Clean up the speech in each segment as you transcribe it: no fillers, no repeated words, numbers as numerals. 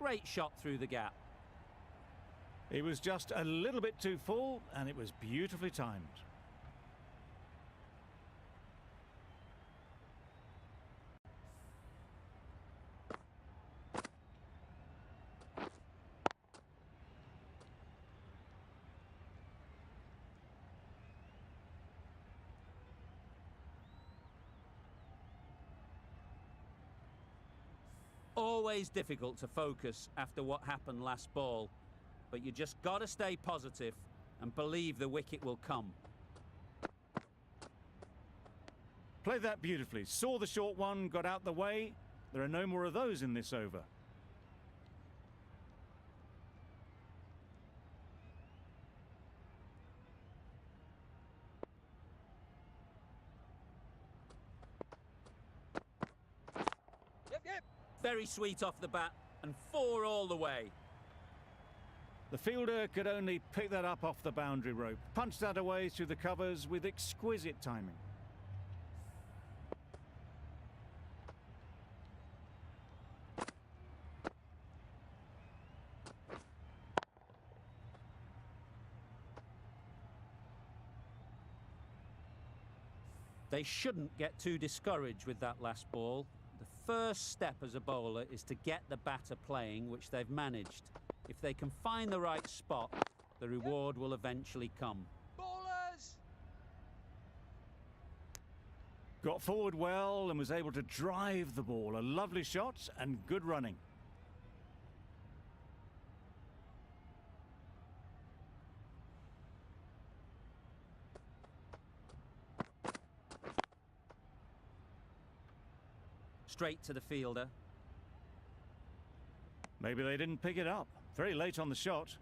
Great shot through the gap. It was just a little bit too full, and it was beautifully timed. Always difficult to focus after what happened last ball, but you just got to stay positive and believe the wicket will come. Played that beautifully. Saw the short one, got out the way. There are no more of those in this over. Very sweet off the bat, and 4 all the way. The fielder could only pick that up off the boundary rope, punched that away through the covers with exquisite timing. They shouldn't get too discouraged with that last ball. The first step as a bowler is to get the batter playing, which they've managed. If they can find the right spot, the reward will eventually come. Bowlers! Got forward well and was able to drive the ball. A lovely shot and good running. Straight to the fielder. Maybe they didn't pick it up. Very late on the shot.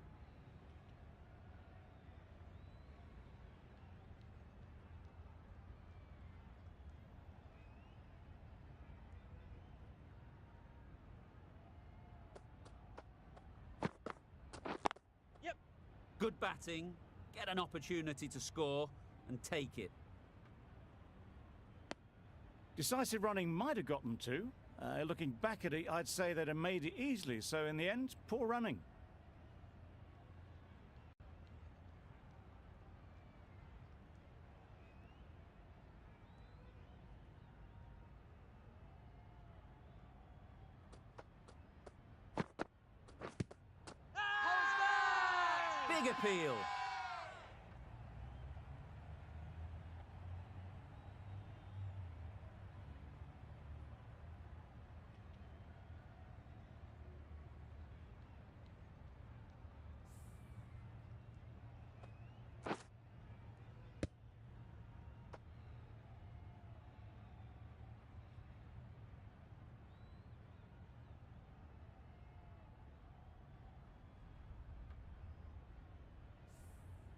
Yep. Good batting. Get an opportunity to score and take it. Decisive running might have got them to. Looking back at it, I'd say they'd have made it easily. So in the end, poor running. Big appeal.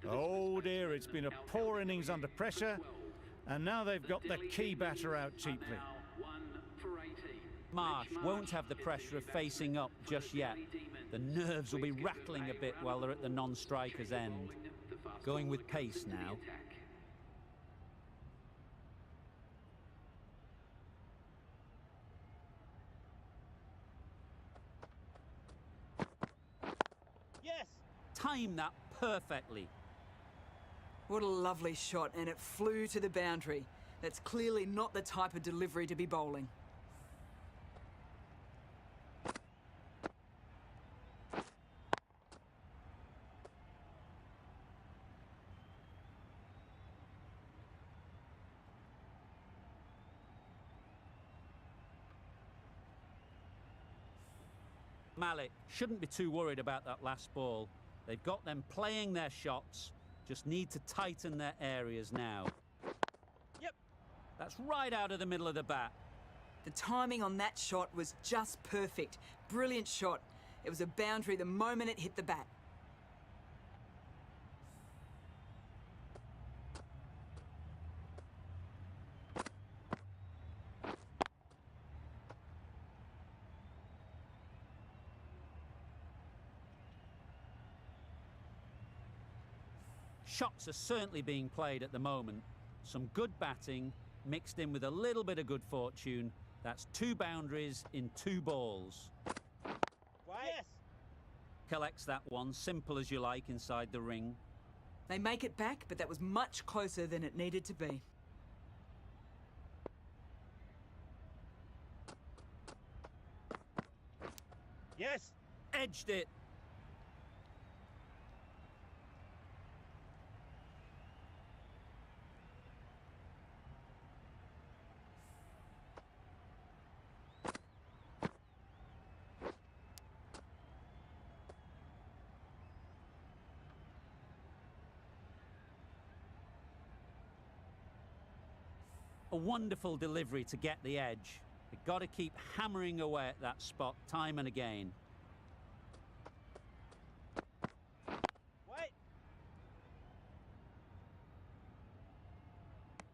Oh dear, it's been a poor innings under pressure, and now they've got the key batter out cheaply. Marsh won't have the pressure of facing up just yet. The nerves will be rattling a bit while they're at the non-striker's end. Going with pace now. Yes! Time that perfectly. What a lovely shot, and it flew to the boundary. That's clearly not the type of delivery to be bowling. Malik shouldn't be too worried about that last ball. They've got them playing their shots, just need to tighten their areas now. Yep. That's right out of the middle of the bat. The timing on that shot was just perfect. Brilliant shot. It was a boundary the moment it hit the bat. Shots are certainly being played at the moment. Some good batting mixed in with a little bit of good fortune. That's 2 boundaries in 2 balls. Wait. Yes. Collects that one, simple as you like, inside the ring. They make it back, but that was much closer than it needed to be. Yes. Edged it. A wonderful delivery to get the edge. You've got to keep hammering away at that spot time and again. Wait.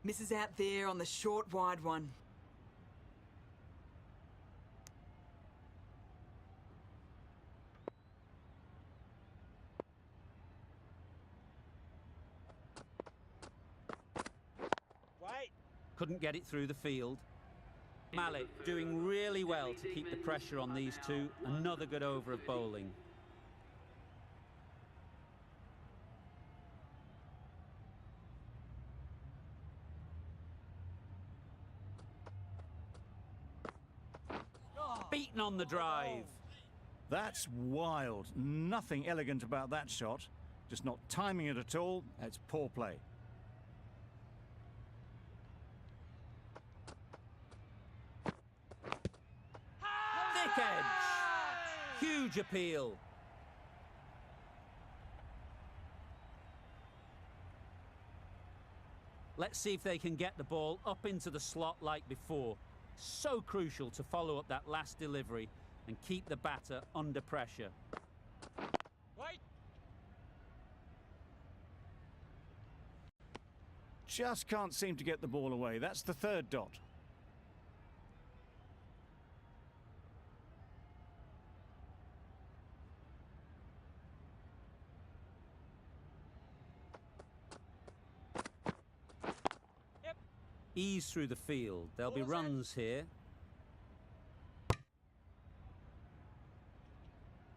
Misses out there on the short, wide one. Wait. Couldn't get it through the field. Malik doing really well to keep the pressure on these two. Another good over of bowling. Beaten on the drive. That's wild. Nothing elegant about that shot. Just not timing it at all. It's poor play. Thick edge. Huge appeal. Let's see if they can get the ball up into the slot like before. So crucial to follow up that last delivery and keep the batter under pressure. Wait. Just can't seem to get the ball away. That's the third dot. Yep. Ease through the field. There'll be Ball's in. runs here.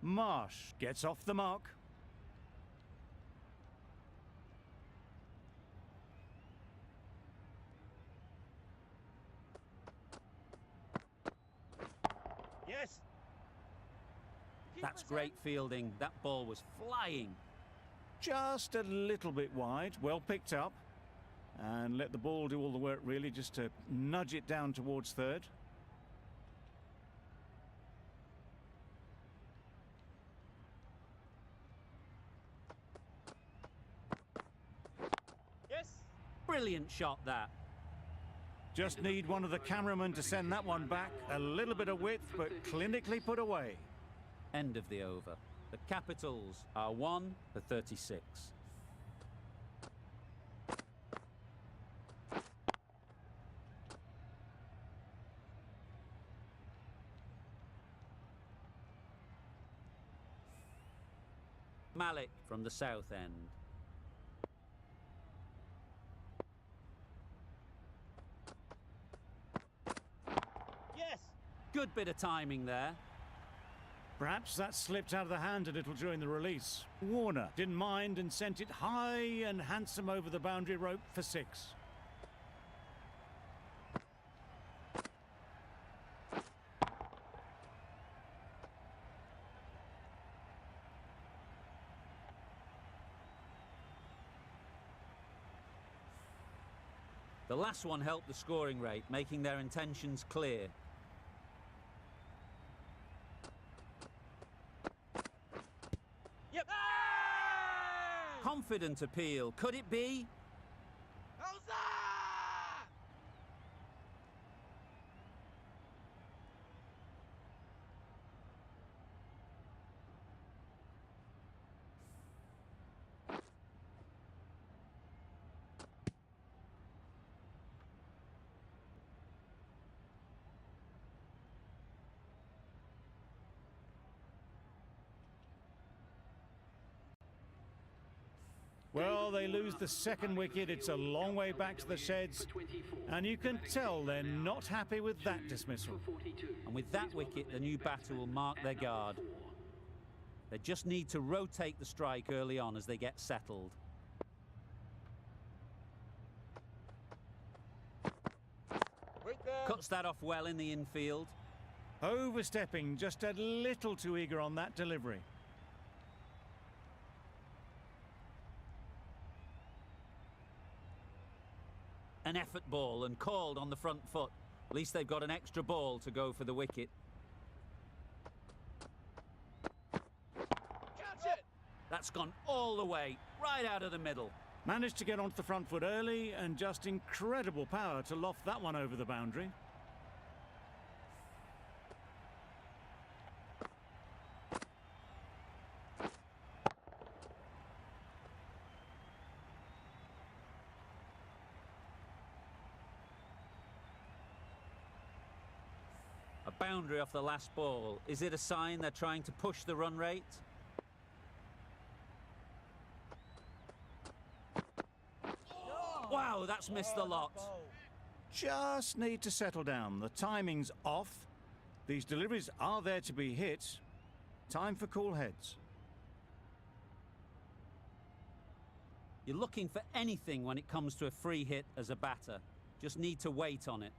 Marsh gets off the mark. Yes. That's Keeper's great in. fielding. That ball was flying. Just a little bit wide. Well picked up. And let the ball do all the work, really, just to nudge it down towards third. Yes. Brilliant shot, that. Just need one of the cameramen to send that one back. A little bit of width, but clinically put away. End of the over. The Capitals are 1 for 36. Malik from the south end. Yes. Good bit of timing there. Perhaps that slipped out of the hand a little during the release. Warner didn't mind and sent it high and handsome over the boundary rope for 6. The last one helped the scoring rate, making their intentions clear. Yep. Confident appeal. Could it be? How's Well, they lose the second wicket. It's a long way back to the sheds. And you can tell they're not happy with that dismissal. And with that wicket, the new batter will mark their guard. They just need to rotate the strike early on as they get settled. Wait there. Cuts that off well in the infield. Overstepping, just a little too eager on that delivery. An effort ball and called on the front foot. At least they've got an extra ball to go for the wicket. Catch it. That's gone all the way, right out of the middle. Managed to get onto the front foot early and just incredible power to loft that one over the boundary. A boundary off the last ball. Is it a sign they're trying to push the run rate? Wow, that's missed the lot. Just need to settle down. The timing's off. These deliveries are there to be hit. Time for cool heads. You're looking for anything when it comes to a free hit as a batter. Just need to wait on it.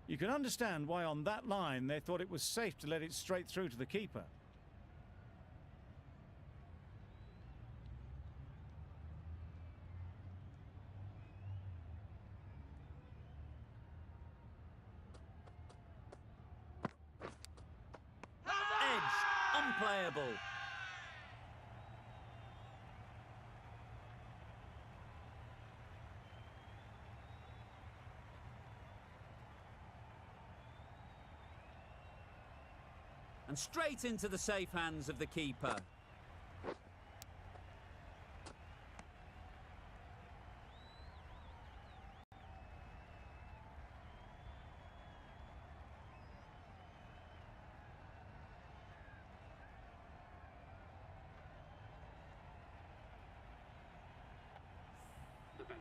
You can understand why on that line they thought it was safe to let it straight through to the keeper. Edge, unplayable. And straight into the safe hands of the keeper.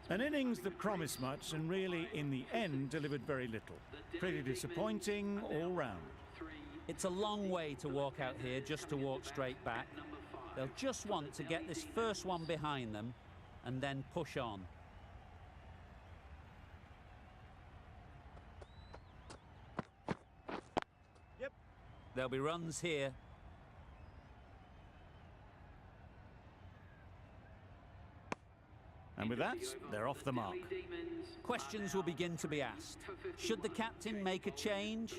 An innings that promised much and really, in the end, delivered very little. Pretty disappointing all round. It's a long way to walk out here just to walk straight back. They'll just want to get this first one behind them and then push on. Yep. There'll be runs here. And with that, they're off the mark. Questions will begin to be asked. Should the captain make a change?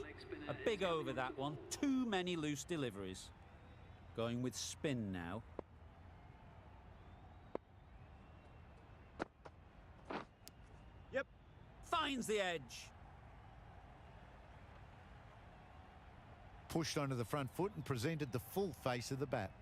A big over that one. Too many loose deliveries. Going with spin now. Yep. Finds the edge. Pushed onto the front foot and presented the full face of the bat.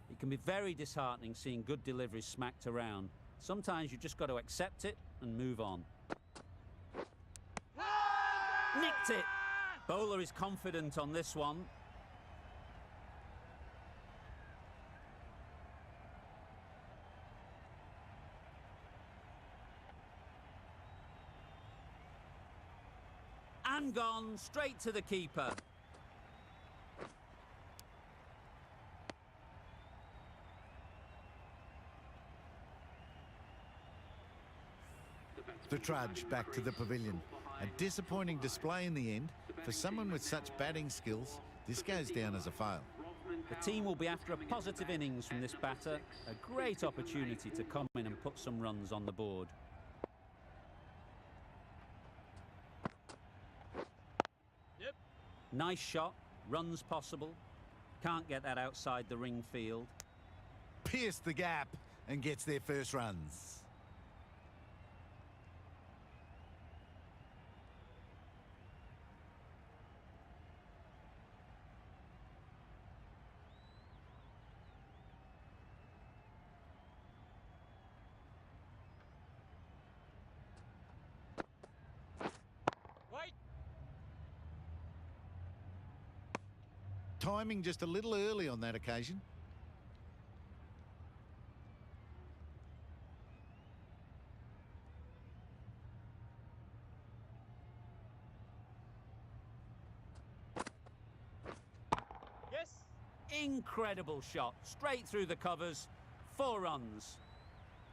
It can be very disheartening seeing good deliveries smacked around. Sometimes you just got to accept it and move on. Nicked it! Bowler is confident on this one. And gone straight to the keeper. The trudge back to the pavilion. A disappointing display in the end. For someone with such batting skills, this goes down as a fail. The team will be after a positive innings from this batter. A great opportunity to come in and put some runs on the board. Yep. Nice shot. Runs possible. Can't get that outside the ring field. Pierced the gap and gets their first runs. timing just a little early on that occasion. Yes. Incredible shot. Straight through the covers. 4 runs.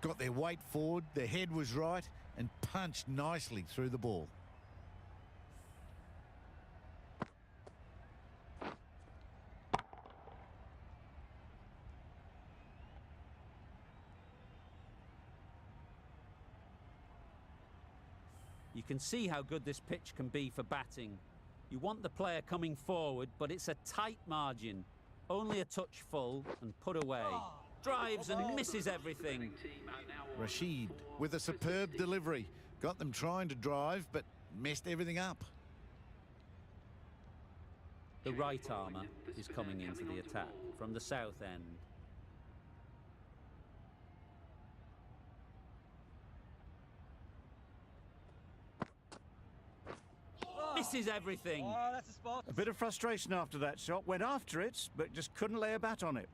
Got their weight forward, their head was right, and punched nicely through the ball. You can see how good this pitch can be for batting. You want the player coming forward, but it's a tight margin. Only a touch full and put away. Drives and misses everything. Rashid with a superb delivery. Got them trying to drive, but messed everything up. The right armour is coming into the attack from the south end. Misses everything. Oh, that's a spot. A bit of frustration after that shot. Went after it, but just couldn't lay a bat on it.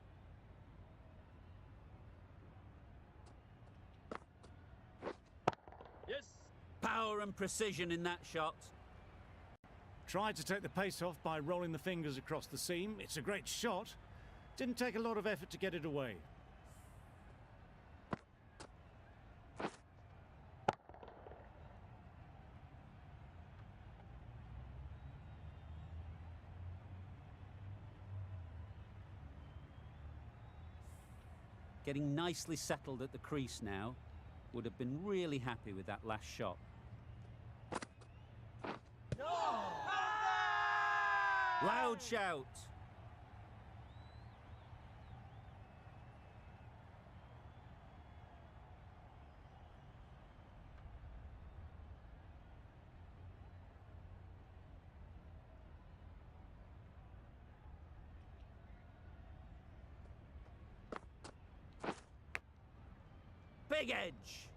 Yes. Power and precision in that shot. Tried to take the pace off by rolling the fingers across the seam. It's a great shot. Didn't take a lot of effort to get it away. Getting nicely settled at the crease now. Would have been really happy with that last shot. Loud shout. Big edge.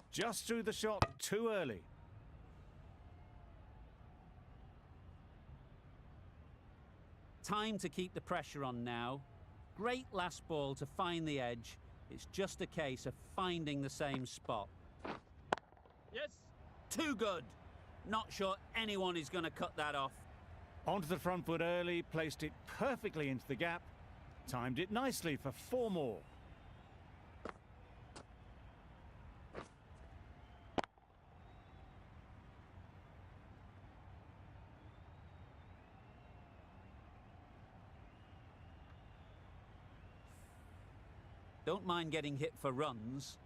Just threw the shot too early. Time to keep the pressure on now. Great last ball to find the edge. It's just a case of finding the same spot. Yes. Too good. Not sure anyone is going to cut that off. Onto the front foot early, placed it perfectly into the gap. Timed it nicely for 4 more. Don't mind getting hit for runs.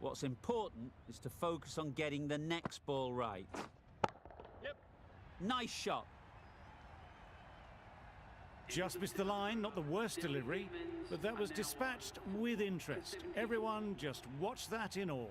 What's important is to focus on getting the next ball right. Yep. Nice shot. Just missed the line, not the worst delivery, but that was dispatched with interest. Everyone just watched that in awe.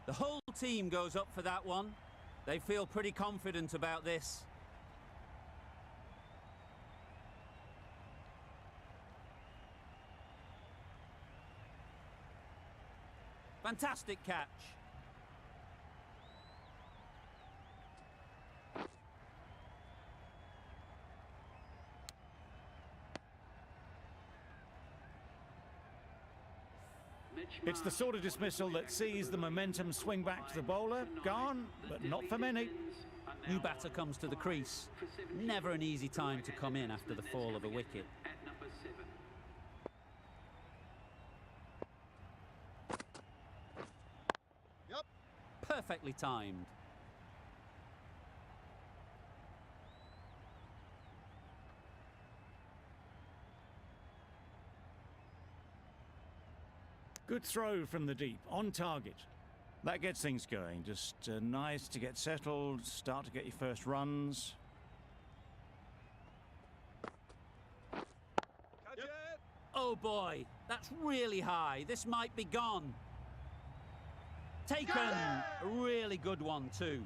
The whole team goes up for that one. They feel pretty confident about this. Fantastic catch. It's the sort of dismissal that sees the momentum swing back to the bowler. Gone, but not for many. New batter comes to the crease. Never an easy time to come in after the fall of a wicket. Yep. Perfectly timed. Good throw from the deep, on target. That gets things going. Just nice to get settled, start to get your first runs. Catch it! Oh boy, that's really high. This might be gone. Taken! A really good one too.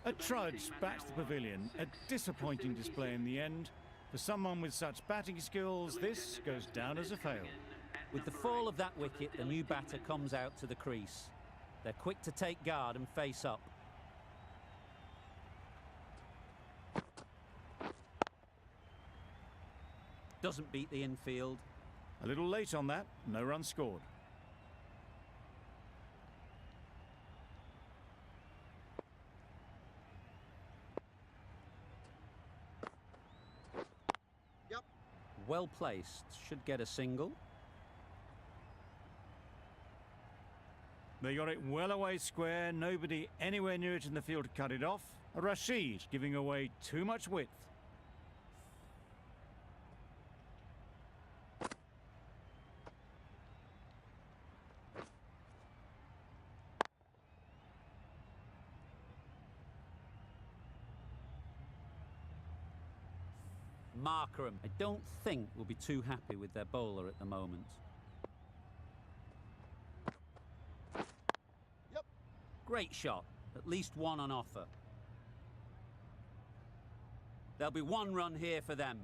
A trudge back to the pavilion. A disappointing display in the end. For someone with such batting skills, this goes down as a fail. With the fall of that wicket, the new batter comes out to the crease. They're quick to take guard and face up. Doesn't beat the infield. A little late on that, no run scored. Yep. Well placed, should get a single. They got it well away square, nobody anywhere near it in the field to cut it off. Rashid giving away too much width. MARKRAM, I don't think will be too happy with their bowler at the moment. Yep. Great shot, at least one on offer. There'll be one run here for them.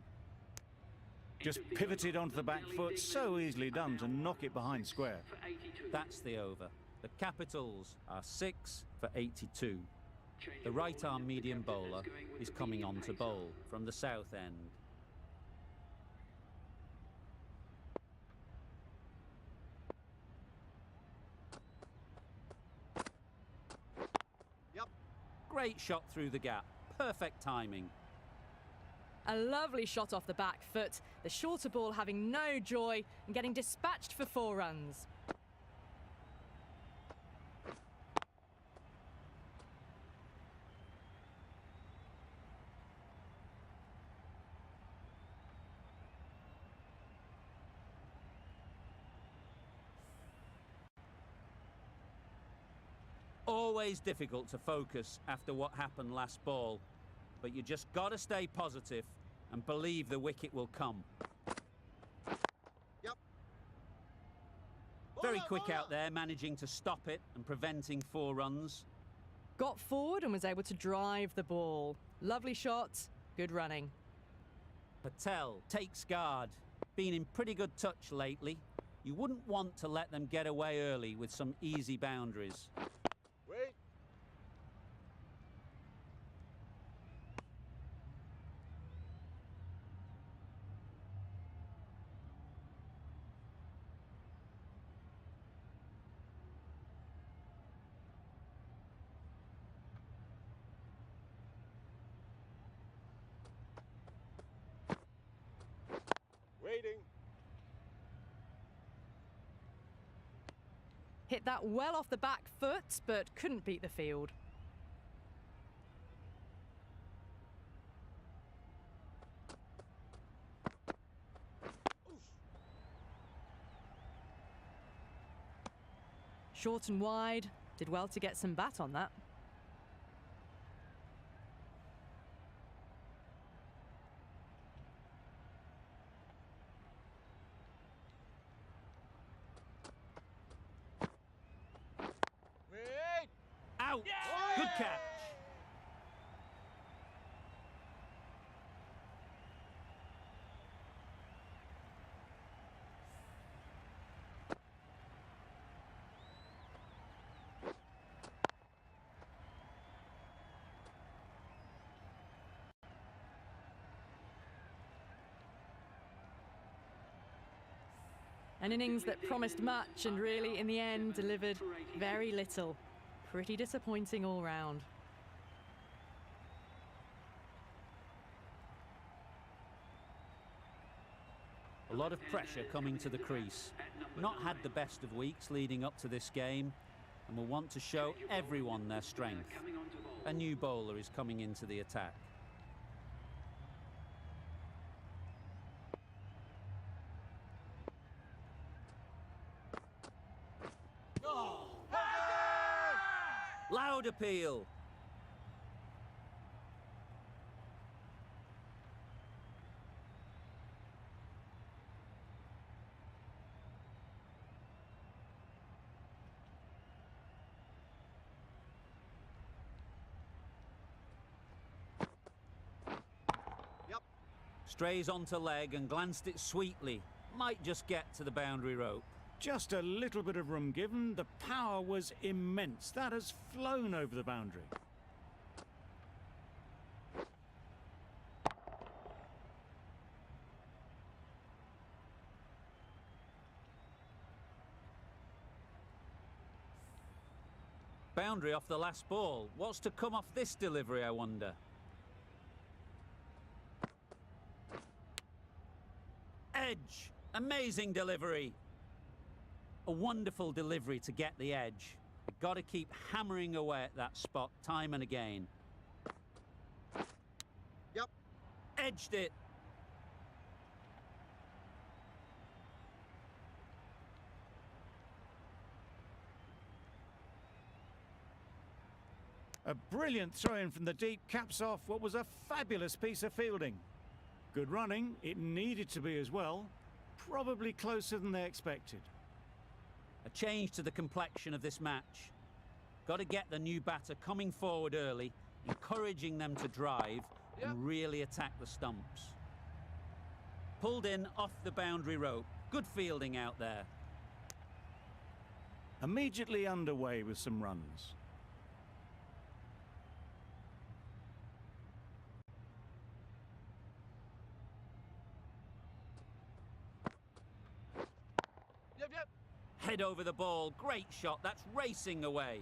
Just pivoted onto the back foot, so easily done to knock it behind square. That's the over. The Capitals are 6 for 82. The right-arm medium bowler is coming on to bowl from the south end. Yep. Great shot through the gap. Perfect timing. A lovely shot off the back foot, the shorter ball having no joy and getting dispatched for 4 runs. Always difficult to focus after what happened last ball, but you just got to stay positive and believe the wicket will come. Yep. Very Bowler, quick bowler. out there, managing to stop it and preventing 4 runs. Got forward and was able to drive the ball. Lovely shot, good running. Patel takes guard. Been in pretty good touch lately. You wouldn't want to let them get away early with some easy boundaries. Wait. Waiting. Hit that well off the back foot, but couldn't beat the field. Short and wide, did well to get some bat on that. Wait. Out! Good catch. An innings that promised much and really, in the end, delivered very little. Pretty disappointing all round. A lot of pressure coming to the crease. Not had the best of weeks leading up to this game and will want to show everyone their strength. A new bowler is coming into the attack. Loud appeal. Strays onto leg and glanced it sweetly. Might just get to the boundary rope. Just a little bit of room given. The power was immense. That has flown over the boundary. Boundary off the last ball. What's to come off this delivery, I wonder? Edge. Amazing delivery. A wonderful delivery to get the edge. Got to keep hammering away at that spot time and again. Yep. Edged it. A brilliant throw-in from the deep caps off what was a fabulous piece of fielding. Good running. It needed to be as well. Probably closer than they expected. A change to the complexion of this match. Got to get the new batter coming forward early, encouraging them to drive and really attack the stumps. Pulled in off the boundary rope. Good fielding out there. Immediately underway with some runs. Head over the ball. Great shot. That's racing away.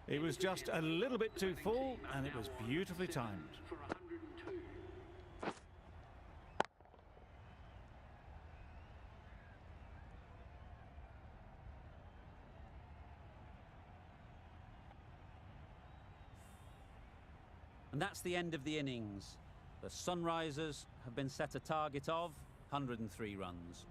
It was just a little bit too full, and it was beautifully timed. And that's the end of the innings. The Sunrisers have been set a target of 103 runs.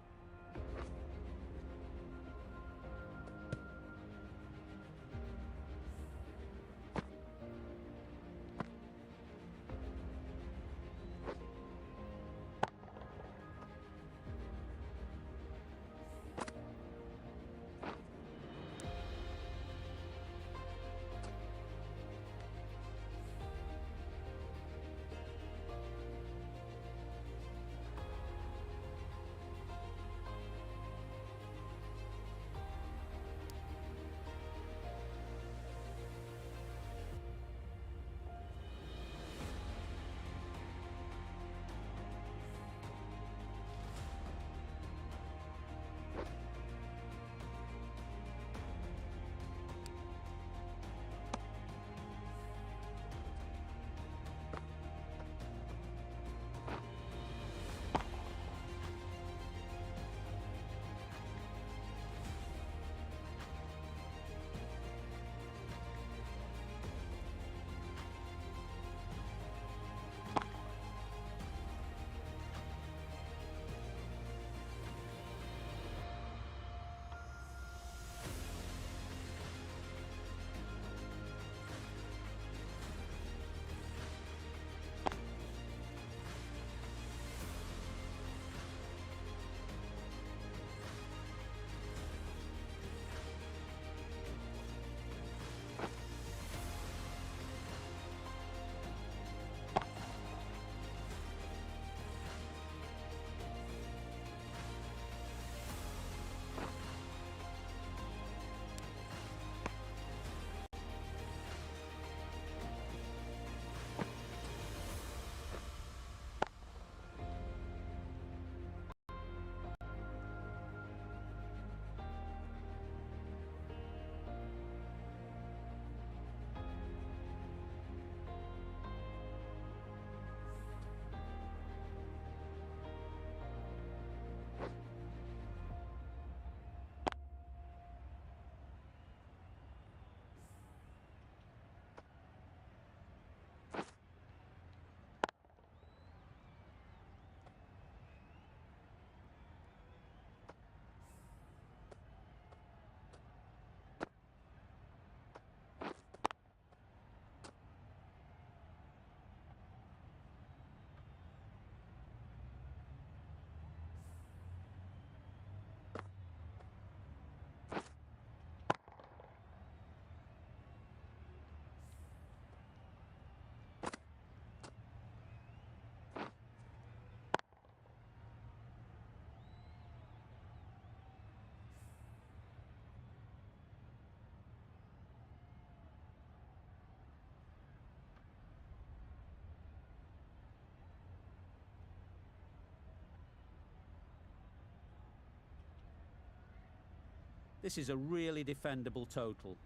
This is a really defendable total.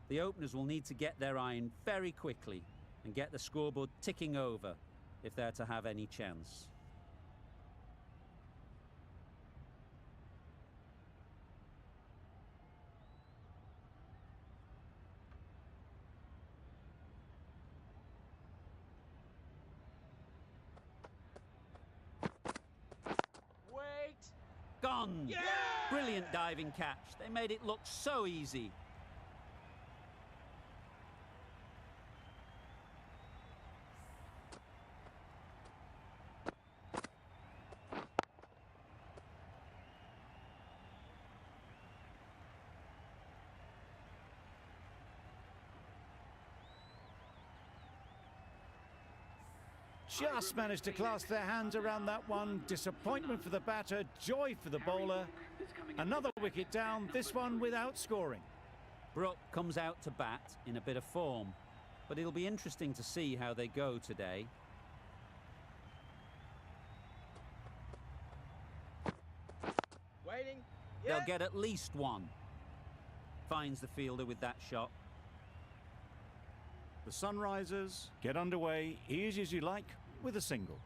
The openers will need to get their iron very quickly and get the scoreboard ticking over if they're to have any chance. Wait! Gone! Yeah! Brilliant diving catch. They made it look so easy. Just managed to clasp their hands around that one. Disappointment for the batter, joy for the bowler. Another wicket down, this one without scoring. Brook comes out to bat in a bit of form, but it'll be interesting to see how they go today. Waiting. They'll Yeah. get at least one. Finds the fielder with that shot. The Sunrisers get underway, easy as you like, with a single.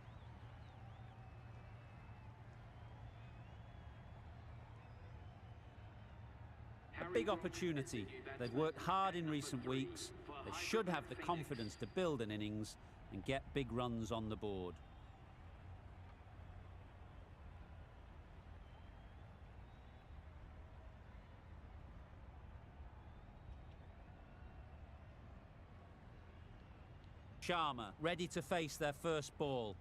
A big opportunity. They've worked hard in recent weeks. They should have the confidence to build an innings and get big runs on the board. Sharma ready to face their first ball.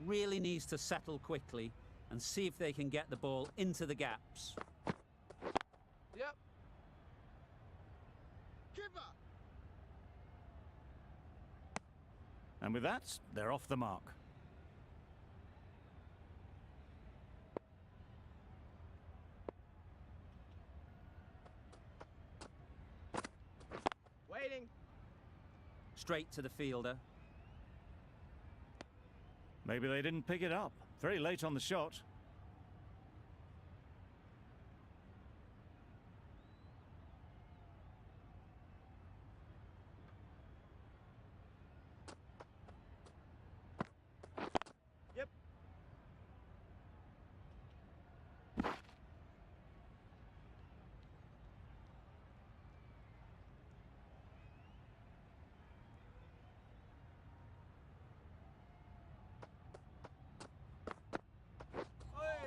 Really needs to settle quickly and see if they can get the ball into the gaps. Yep. Keeper. And with that, they're off the mark. Waiting. Straight to the fielder. Maybe they didn't pick it up. Very late on the shot. Yep.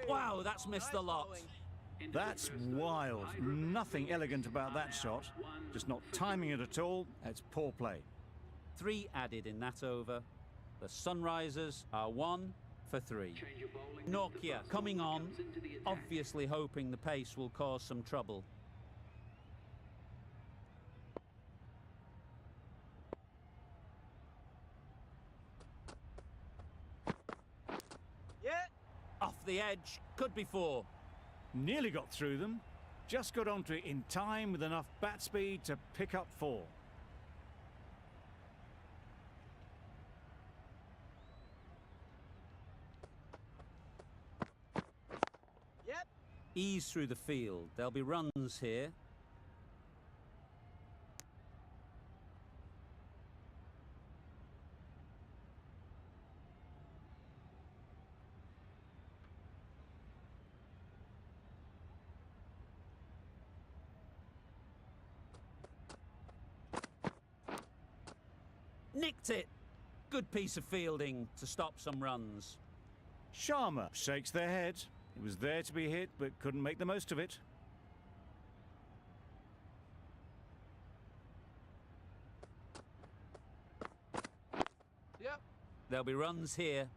Wow, that's missed the lot. That's wild. Nothing elegant about that shot. Just not timing it at all. It's poor play. 3 added in that over. The Sunrisers are 1 for 3. Nokia coming on, obviously hoping the pace will cause some trouble. Yeah. Off the edge, could be 4. Nearly got through them. Just got onto it in time with enough bat speed to pick up 4. Yep. Ease through the field. There'll be runs here. Nicked it. Good piece of fielding to stop some runs. Sharma shakes their head. It was there to be hit, but couldn't make the most of it. Yep. There'll be runs here.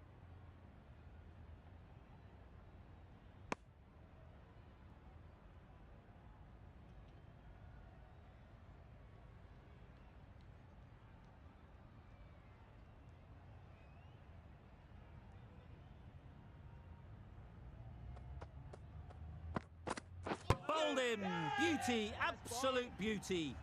Bowled him. Beauty, absolute beauty.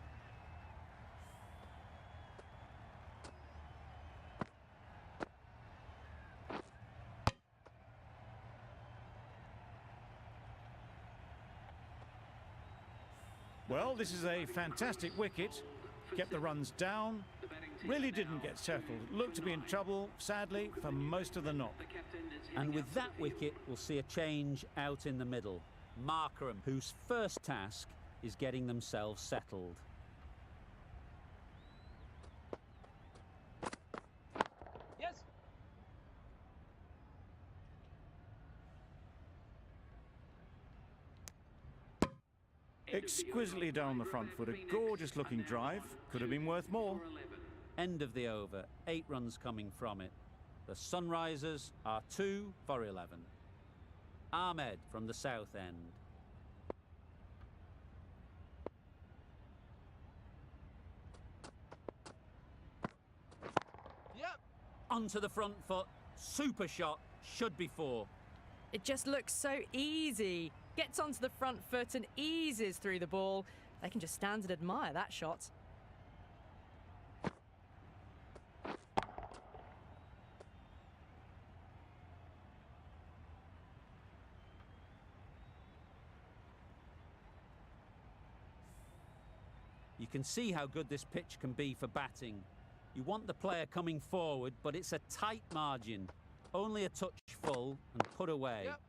Well, this is a fantastic wicket. Kept the runs down. Really didn't get settled. Looked to be in trouble, sadly, for most of the knock. And with that wicket, we'll see a change out in the middle. MARKRAM, whose first task is getting themselves settled. Yes. Exquisitely down the front foot. A gorgeous looking drive. Could have been worth more. End of the over, 8 runs coming from it. The Sunrisers are 2 for 11. Ahmed from the south end. Yep. Onto the front foot, super shot, should be 4. It just looks so easy. Gets onto the front foot and eases through the ball. They can just stand and admire that shot. You can see how good this pitch can be for batting. You want the player coming forward, but it's a tight margin. Only a touch full and put away. Yep.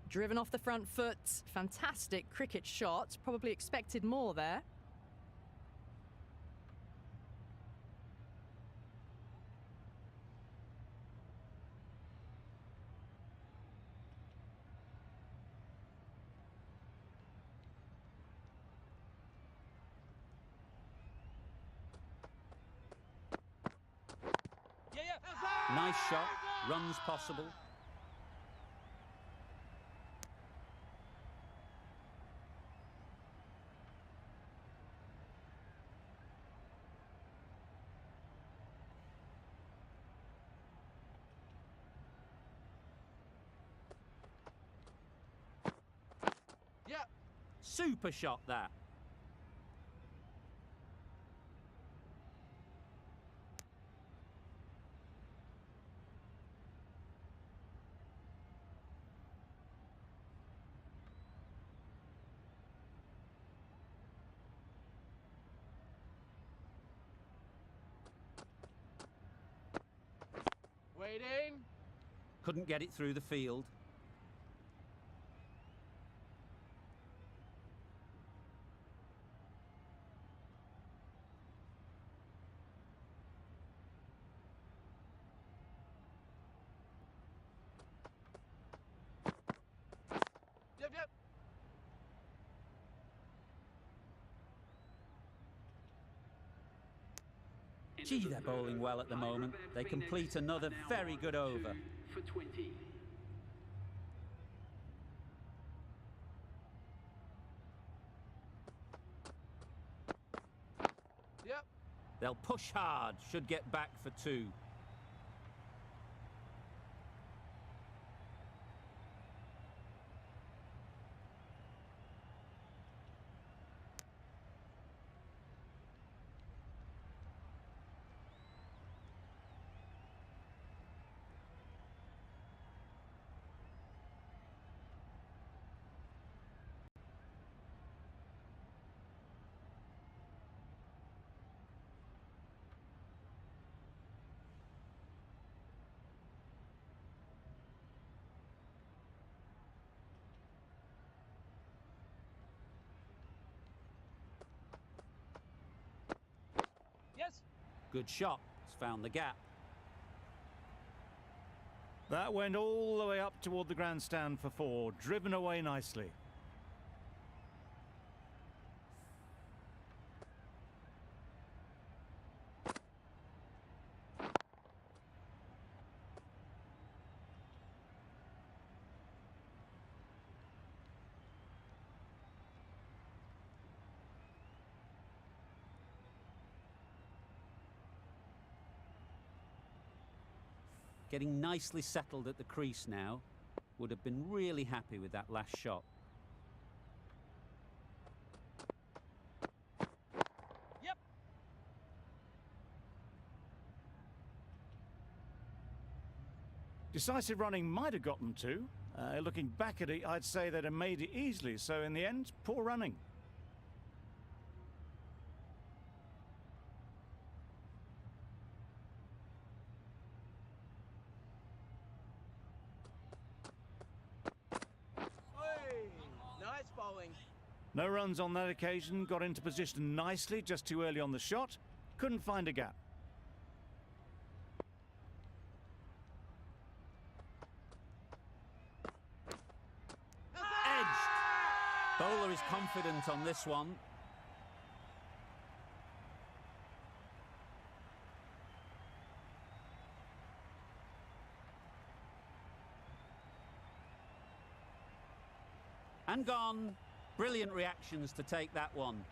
Driven off the front foot. Fantastic cricket shot. Probably expected more there. Yeah, yeah. Nice shot, runs possible. Yeah. Super shot that. Waiting. Couldn't get it through the field. Yep, yep. Gee, they're bowling well at the moment. They complete another very good over. For 20. Yep. They'll push hard, should get back for 2. Yes. Good shot, it's found the gap. That went all the way up toward the grandstand for 4. Driven away nicely. Getting nicely settled at the crease now. Would have been really happy with that last shot. Yep. Decisive running might have got them two. Looking back at it, I'd say they'd have made it easily, so in the end, poor running. Nice bowling. No runs on that occasion, got into position nicely, just too early on the shot. Couldn't find a gap. Edged. Bowler is confident on this one. And gone. Brilliant reactions to take that one.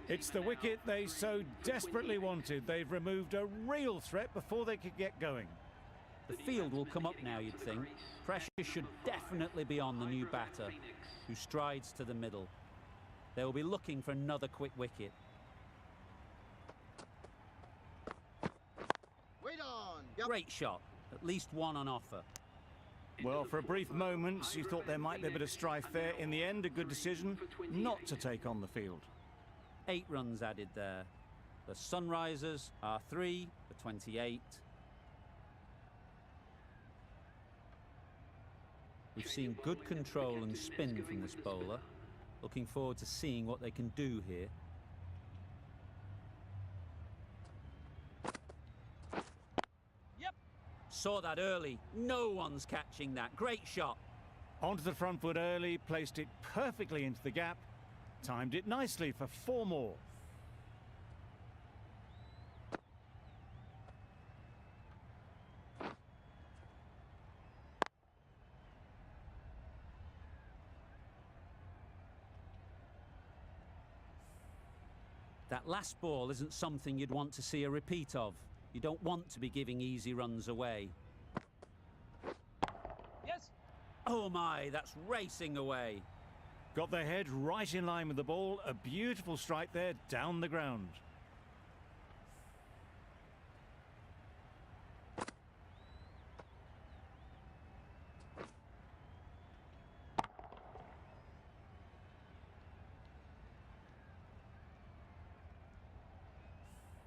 It's the wicket they so desperately wanted. They've removed a real threat before they could get going. The field will come up now, you'd think. Pressure should definitely be on the new batter, who strides to the middle. They will be looking for another quick wicket. Wait on. Yep. Great shot. At least one on offer. Well, for a brief moment, you thought there might be a bit of strife there. In the end, a good decision not to take on the field. 8 runs added there. The Sunrisers are 3 for 28. We've seen good control and spin from this bowler. Looking forward to seeing what they can do here. Yep. Saw that early. No one's catching that. Great shot. Onto the front foot early, placed it perfectly into the gap. Timed it nicely for 4 more. That last ball isn't something you'd want to see a repeat of. You don't want to be giving easy runs away. Yes. Oh my, that's racing away. Got their head right in line with the ball. A beautiful strike there, down the ground.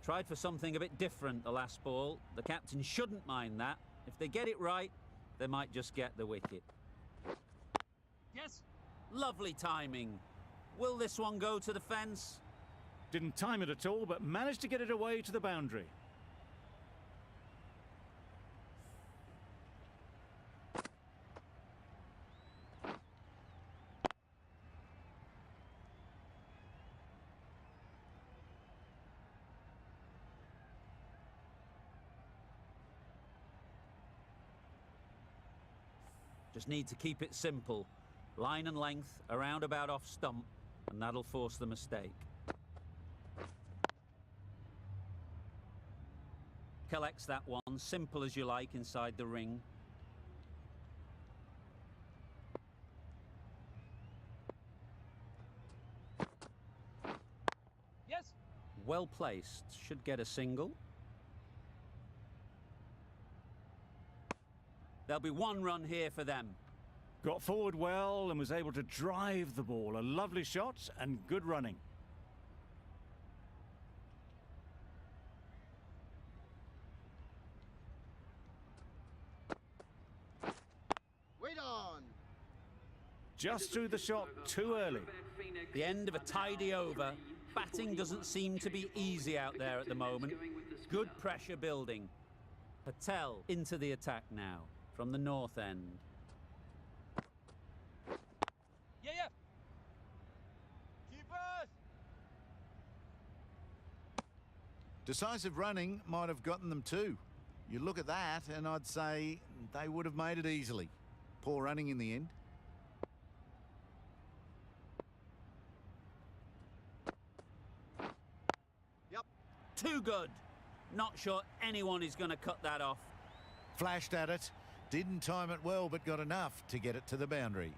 Tried for something a bit different the last ball. The captain shouldn't mind that. If they get it right, they might just get the wicket. Yes. Lovely timing. Will this one go to the fence? Didn't time it at all, but managed to get it away to the boundary. Just need to keep it simple. Line and length, around about off stump, and that'll force the mistake. Collects that one, simple as you like, inside the ring. Yes. Well placed, should get a single. There'll be 1 run here for them. Got forward well and was able to drive the ball. A lovely shot and good running. Wait on. Just threw the shot too early. The end of a tidy over. Batting doesn't seem to be easy out there at the moment. Good pressure building. Patel into the attack now from the north end. Yeah. Keepers. Decisive running might have gotten them too. You look at that and I'd say they would have made it easily. Poor running in the end. Yep. Too good. Not sure anyone is going to cut that off. Flashed at it. Didn't time it well, but got enough to get it to the boundary.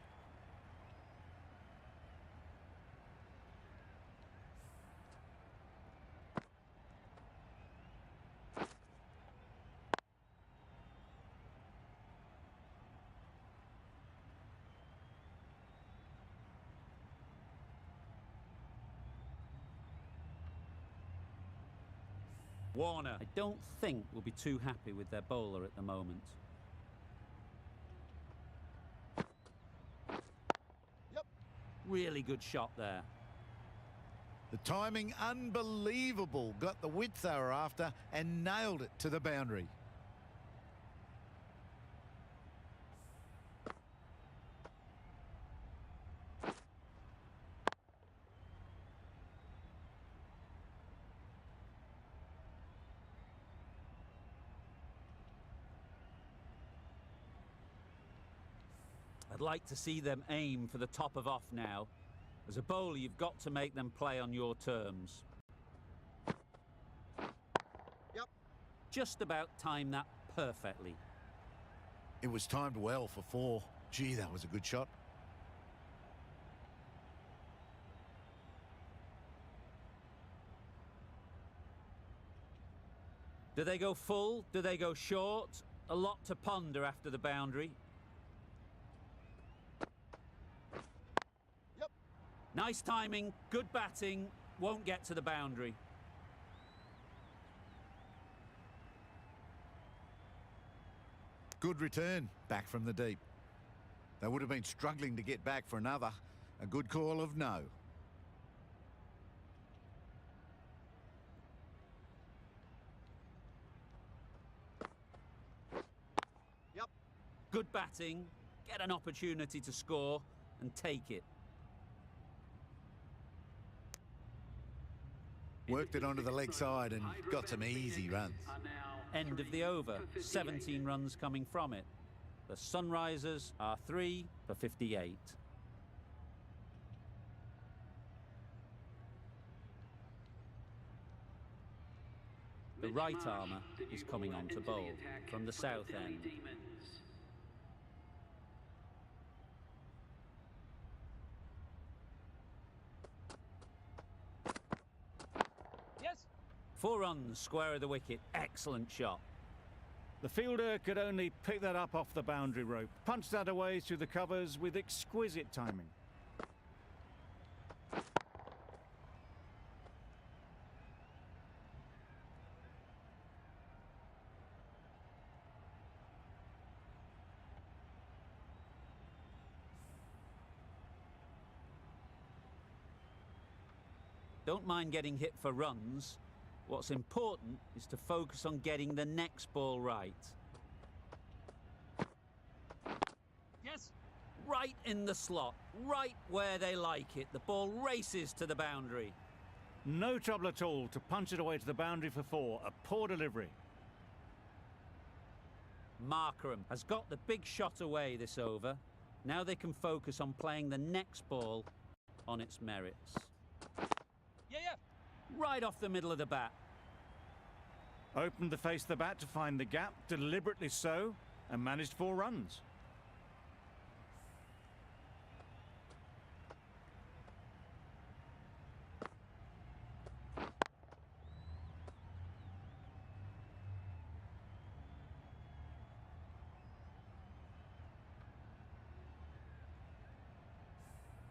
Warner, I don't think will be too happy with their bowler at the moment. Yep. Really good shot there. The timing unbelievable. Got the width they were after and nailed it to the boundary. I'd like to see them aim for the top of off now. As a bowler, you've got to make them play on your terms. Yep. Just about timed that perfectly. It was timed well for 4. Gee, that was a good shot. Do they go full? Do they go short? A lot to ponder after the boundary. Yep. Nice timing, good batting, won't get to the boundary. Good return, back from the deep. They would have been struggling to get back for another. A good call of no. Yep. Good batting, get an opportunity to score and take it. Worked it onto the leg side and got some easy runs. End of the over, 17 runs coming from it. The Sunrisers are 3 for 58. The right armour is coming on to bowl from the south end. Yes. 4 runs, square of the wicket. Excellent shot. The fielder could only pick that up off the boundary rope, punched that away through the covers with exquisite timing. Don't mind getting hit for runs. What's important is to focus on getting the next ball right. Yes. Right in the slot, right where they like it. The ball races to the boundary. No trouble at all to punch it away to the boundary for 4. A poor delivery. MARKRAM has got the big shot away this over. Now they can focus on playing the next ball on its merits. Yeah, yeah. Right off the middle of the bat. Opened the face of the bat to find the gap, deliberately so, and managed 4 runs.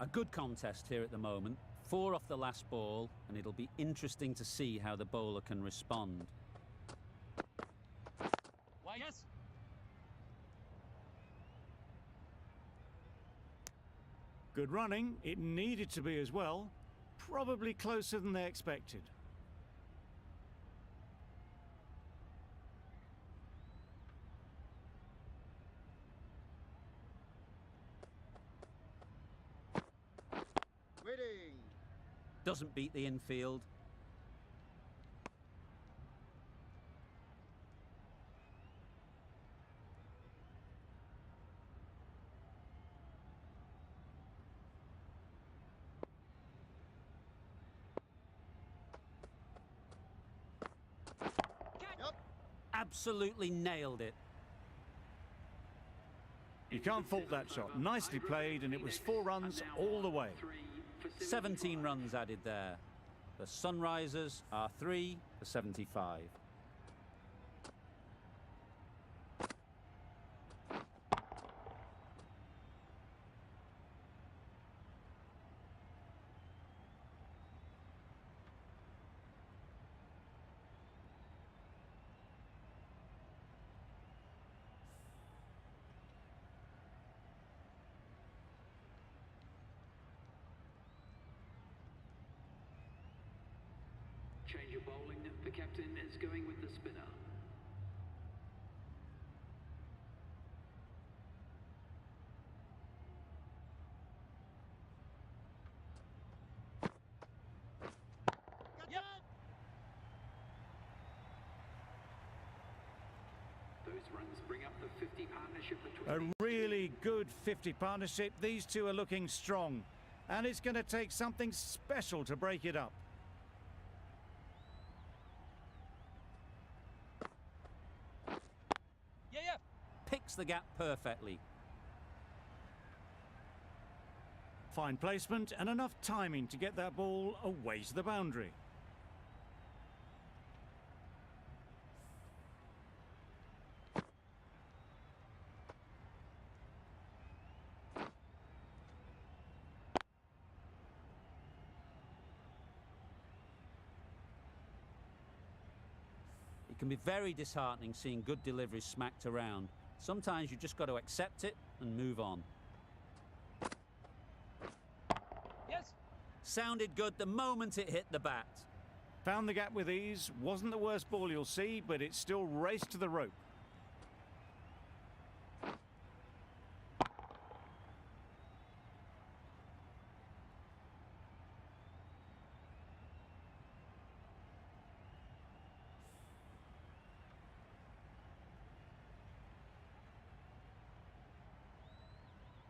A good contest here at the moment. 4 off the last ball, and it'll be interesting to see how the bowler can respond. Why, yes. Good running. It needed to be as well. Probably closer than they expected. Waiting. Doesn't beat the infield. Yep. Absolutely nailed it. You can't fault that shot. Nicely played, and it was 4 runs all the way. 17 runs added there. The Sunrisers are 3 for 75. Change of bowling. The captain is going with the spinner. Yep. Those runs bring up the 50 partnership between A these really good 50 partnership. These two are looking strong. And it's going to take something special to break it up. Yeah, yeah. Picks the gap perfectly. Fine placement and enough timing to get that ball away to the boundary. It can be very disheartening seeing good deliveries smacked around. Sometimes you just got to accept it and move on. Yes. Sounded good the moment it hit the bat. Found the gap with ease. Wasn't the worst ball you'll see, but it still raced to the rope.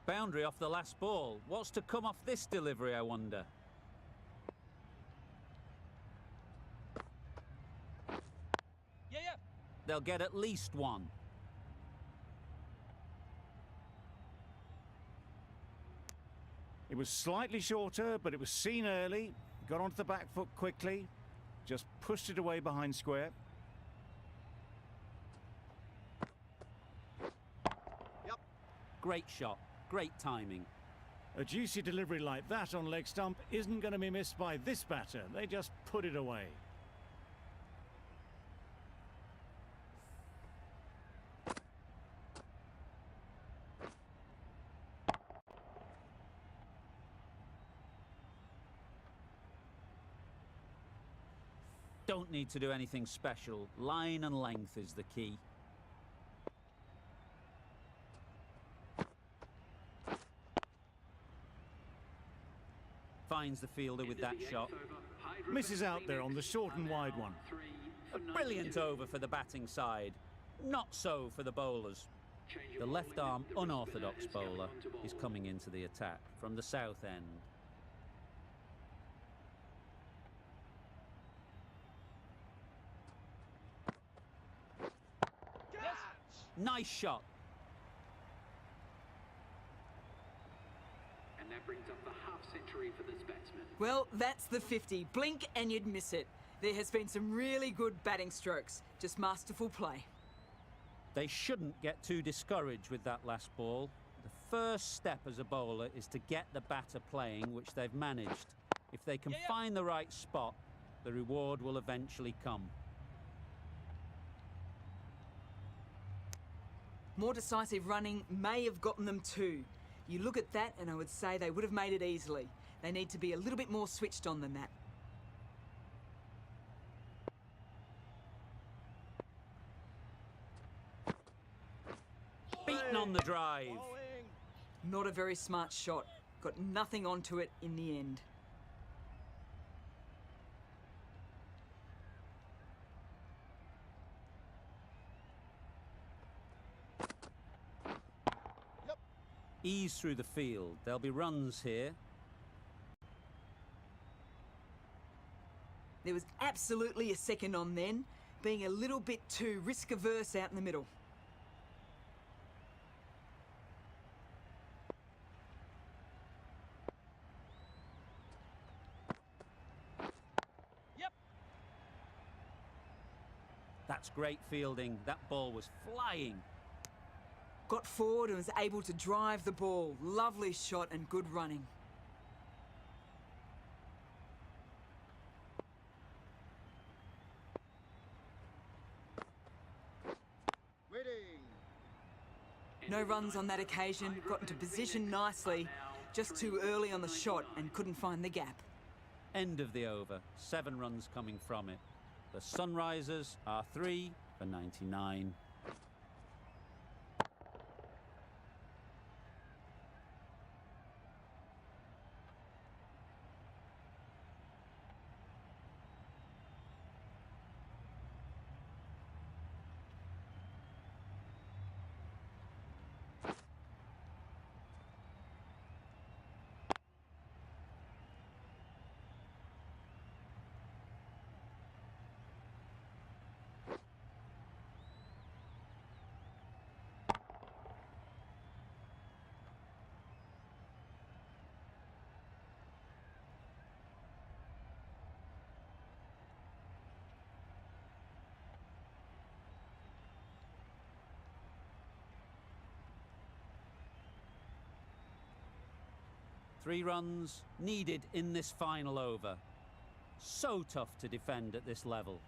Boundary off the last ball. What's to come off this delivery, I wonder? Yeah, yeah. They'll get at least one. It was slightly shorter, but it was seen early. Got onto the back foot quickly. Just pushed it away behind square. Great shot. Great timing. A juicy delivery like that on leg stump isn't going to be missed by this batter. They just put it away. Don't need to do anything special. Line and length is the key. Finds the fielder with that shot. Misses out there on the short and wide one. A brilliant over for the batting side. Not so for the bowlers. The left-arm unorthodox bowler is coming into the attack from the south end. Yes. Nice shot. And that brings up the half century for this batsman. Well, that's the 50. Blink and you'd miss it. There has been some really good batting strokes. Just masterful play. They shouldn't get too discouraged with that last ball. The first step as a bowler is to get the batter playing, which they've managed. If they can find the right spot, the reward will eventually come. More decisive running may have gotten them too. You look at that and I would say they would have made it easily. They need to be a little bit more switched on than that. Beaten on the drive. Not a very smart shot. Got nothing onto it in the end. Ease through the field. There'll be runs here. There was absolutely a second on then, being a little bit too risk-averse out in the middle. Yep. That's great fielding. That ball was flying. Got forward and was able to drive the ball. Lovely shot and good running. No runs on that occasion. Got into position nicely. Just too early on the shot and couldn't find the gap. End of the over. 7 runs coming from it. The Sunrisers are 3 for 99. Three runs needed in this final over. So tough to defend at this level.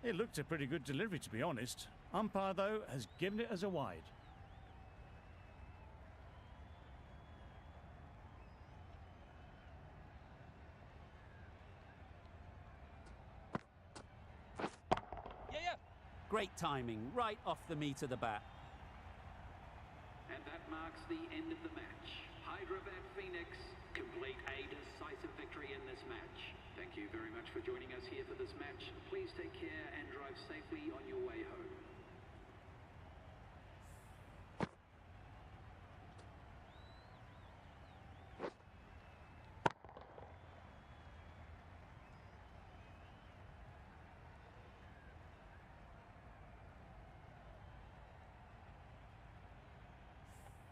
It looked a pretty good delivery, to be honest. Umpire, though, has given it as a wide. Yeah, yeah. Great timing, right off the meat of the bat. And that marks the end of the match. Hyderabad Phoenix complete a decisive victory in this match. Thank you very much for joining us here for this match. Please take care and drive safely on your way home.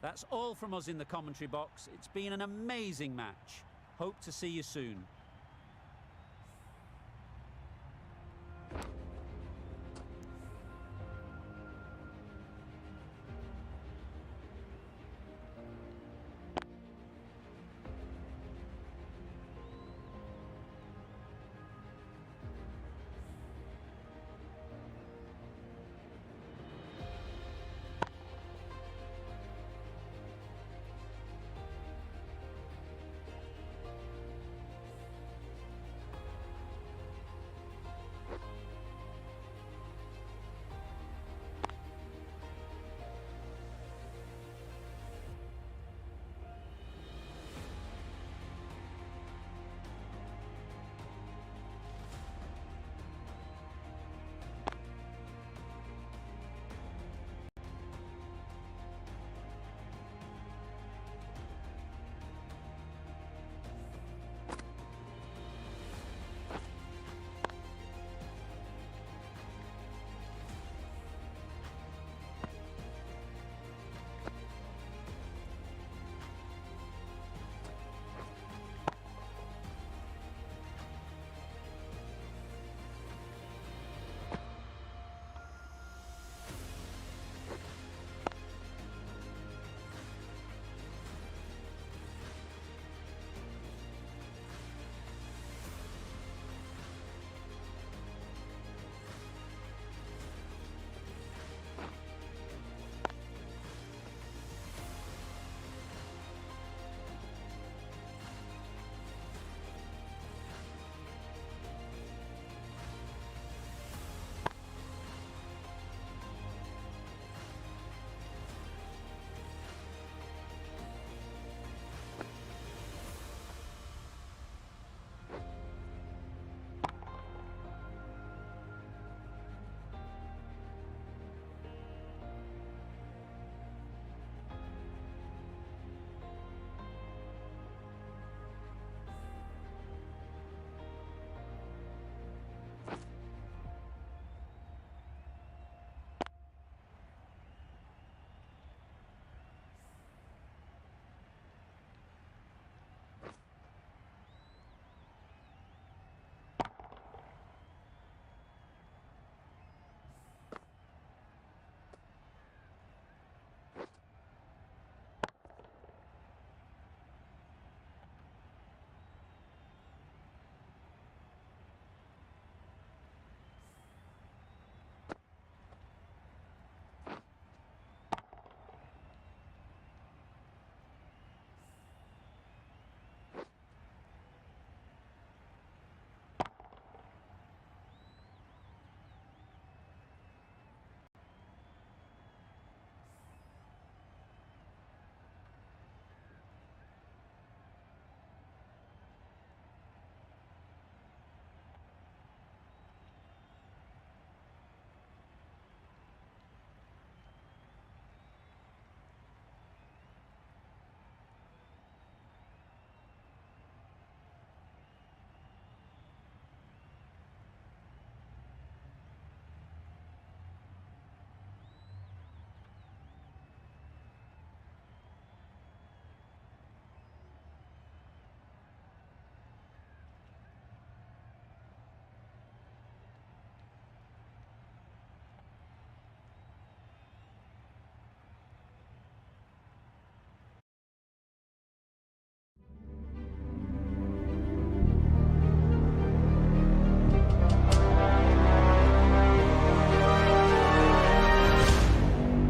That's all from us in the commentary box. It's been an amazing match. Hope to see you soon.